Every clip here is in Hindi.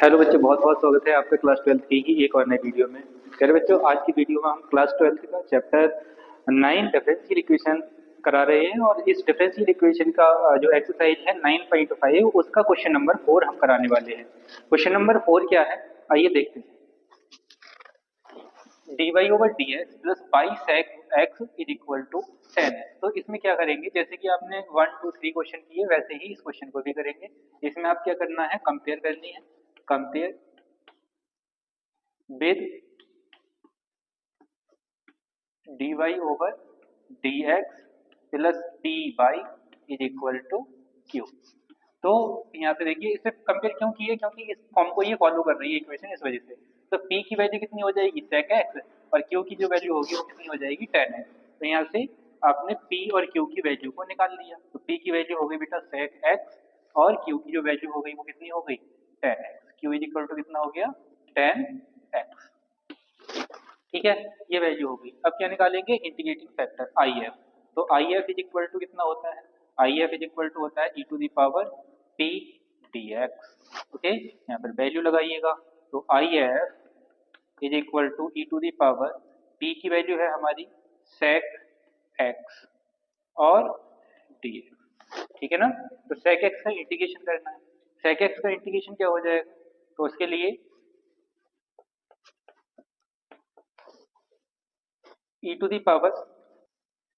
हेलो बच्चों, बहुत बहुत स्वागत है आपका क्लास 12th की ही एक और नई वीडियो में। चलिए बच्चों, आज की वीडियो में हम क्लास 12th का चैप्टर 9 डिफरेंशियल इक्वेशन करा रहे हैं और इस डिफरेंशियल इक्वेशन का जो एक्सरसाइज है 9.5 उसका क्वेश्चन नंबर 4 हम कराने वाले हैं। क्वेश्चन नंबर 4 क्या है, आइए देखते हैं। dy over dx plus y sec x is equal to 10 है। तो इसमें क्या करेंगे, जैसे कि आपने 1 2 3 क्वेश्चन किए वैसे ही इस क्वेश्चन को भी करेंगे। इसमें आप क्या करना है, कंपेयर करनी है। Compare with dy over dx plus dy is equal to q। तो यहाँ पे देखिए, इसे कंपेयर क्यों किए, क्योंकि इस फॉर्म को ये फॉलो कर रही है इक्वेशन, इस वजह से। तो p की वैल्यू कितनी हो जाएगी, sec x, और q की जो वैल्यू होगी वो कितनी हो जाएगी, tan x। तो यहाँ से आपने p और q की वैल्यू को निकाल लिया। तो p की वैल्यू हो गई बेटा sec x और q की जो वैल्यू हो गई वो कितनी हो गई, tan x। q is equal to कितना हो गया, tan x। ठीक है, ये वैल्यू हो गई। अब क्या निकालेंगे, इंटीग्रेटिंग फैक्टर IF। तो IF इज इक्वल टू कितना होता है, IF इज इक्वल टू होता है e to the power p dx। Okay, यहाँ पर वैल्यू लगाइएगा। तो IF is equal to e to the power p की वैल्यू है हमारी sec x और dx। ठीक है ना। तो sec x का इंटीग्रेशन करना है। sec x का इंटीग्रेशन क्या हो जाएगा, तो उसके लिए e टू दी पावर,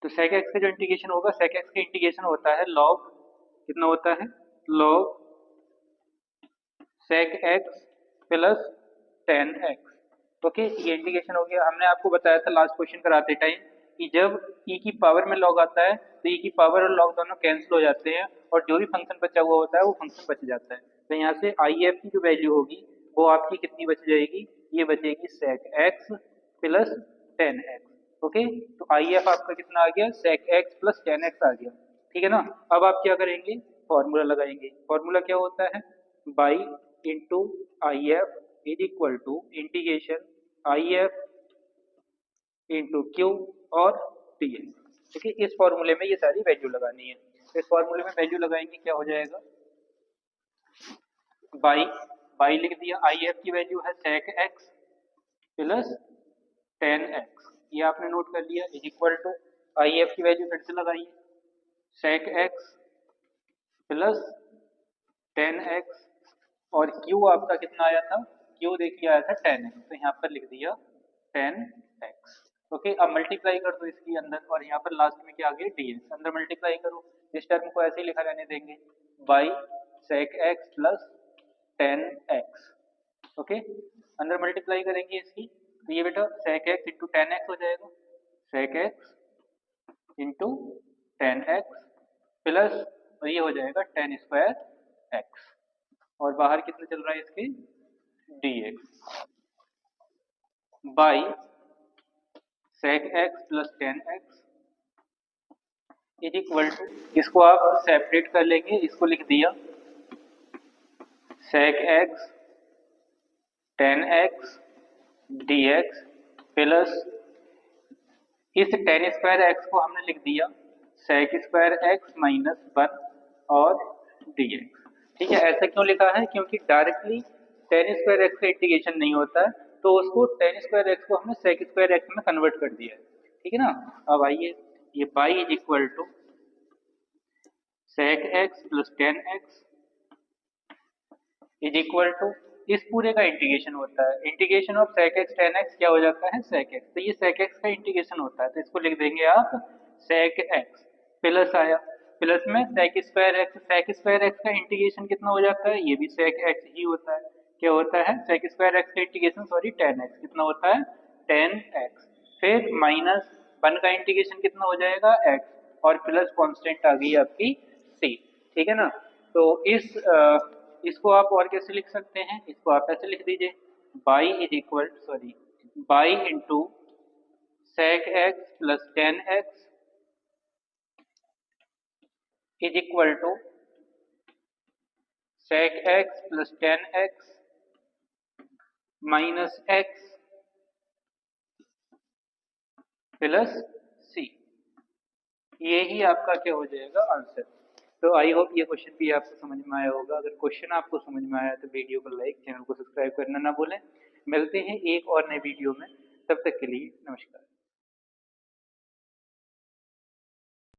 तो sec x का जो इंटीग्रेशन होगा, sec x का इंटीग्रेशन होता है log, कितना होता है, log sec x plus tan x। Okay, ये इंटीग्रेशन हो गया। हमने आपको बताया था लास्ट क्वेश्चन कराते टाइम कि जब e की पावर में log आता है तो e की पावर और log दोनों कैंसिल हो जाते हैं और जो भी फंक्शन बचा हुआ होता है वो फंक्शन बच जाता है। तो यहाँ से IF की जो वैल्यू होगी वो आपकी कितनी बच जाएगी, ये बचेगी sec x plus tan x। Okay, तो IF आपका कितना आ गया, sec x plus tan x आ गया। ठीक है ना। अब आप क्या करेंगे, फॉर्मूला लगाएंगे। फॉर्मूला क्या होता है, y into IF is equal to integration IF into q और dx। ठीक है, इस फॉर्मूले में ये सारी वैल्यू लगानी है। तो इस फॉर्मूले में वैल्यू लगाएंगे, क्या हो जाएगा, बाई बाई लिख दिया। IF की वैल्यू है sec x plus tan x, ये आपने नोट कर लिया, इज इक्वल टू IF की वैल्यू फिर से लगाइए, sec x plus tan x, और q आपका कितना आया था, q देखिए आया था tan x, तो यहाँ पर लिख दिया tan x। ओके, अब मल्टीप्लाई कर दो इसके अंदर और यहाँ पर लास्ट में क्या आ गया, dx, अंदर मल्टीप्लाई करो। इस टर्म को ऐसे ही लिखा रहने देंगे, by sec x plus tan x। Okay, अंदर मल्टीप्लाई करेंगे इसकी, तो ये बेटा sec x into tan x हो जाएगा, sec x into tan x plus, और ये हो जाएगा tan स्क्वायर x, और बाहर कितना चल रहा है इसके, dx y sec x plus tan x is equal to, इसको आप सेपरेट कर लेंगे, इसको लिख दिया sec x tan x dx plus इस tan स्क्वायर x को हमने लिख दिया sec स्क्वायर x माइनस 1 और dx। ठीक है, ऐसा क्यों लिखा है, क्योंकि डायरेक्टली tan स्क्वायर x का इंटीग्रेशन नहीं होता है, तो उसको tan स्क्वायर x को हमने sec स्क्वायर x में कन्वर्ट कर दिया है। ठीक है ना। अब आइए, ये y is equal to sec x plus tan x is equal to, इस पूरे का इंटीग्रेशन होता है, integration of sec x tan x क्या हो जाता है, sec x। तो ये sec x का इंटीग्रेशन होता है, तो इसको लिख देंगे आप sec x प्लस आया, प्लस में sec square x, sec square x का इंटीग्रेशन कितना हो जाता है, ये भी sec x ही होता है। क्या होता है, sec स्क्वायर x का इंटीग्रेशन, सॉरी tan x कितना होता है, tan x, फिर माइनस 1 का इंटीग्रेशन कितना हो जाएगा, x, और प्लस कांस्टेंट आ गई आपकी c। ठीक है ना। तो इसको आप और कैसे लिख सकते हैं, इसको आप ऐसे लिख दीजिए, y is equal, sorry, y into sec x plus tan x is equal to sec x plus tan x minus x plus c। ये ही आपका क्या हो जाएगा, आंसर। तो आई होप ये क्वेश्चन भी आपको समझ में आया होगा। अगर क्वेश्चन आपको समझ में आया तो वीडियो को लाइक, चैनल को सब्सक्राइब करना ना भूलें। मिलते हैं एक और नए वीडियो में, तब तक के लिए नमस्कार।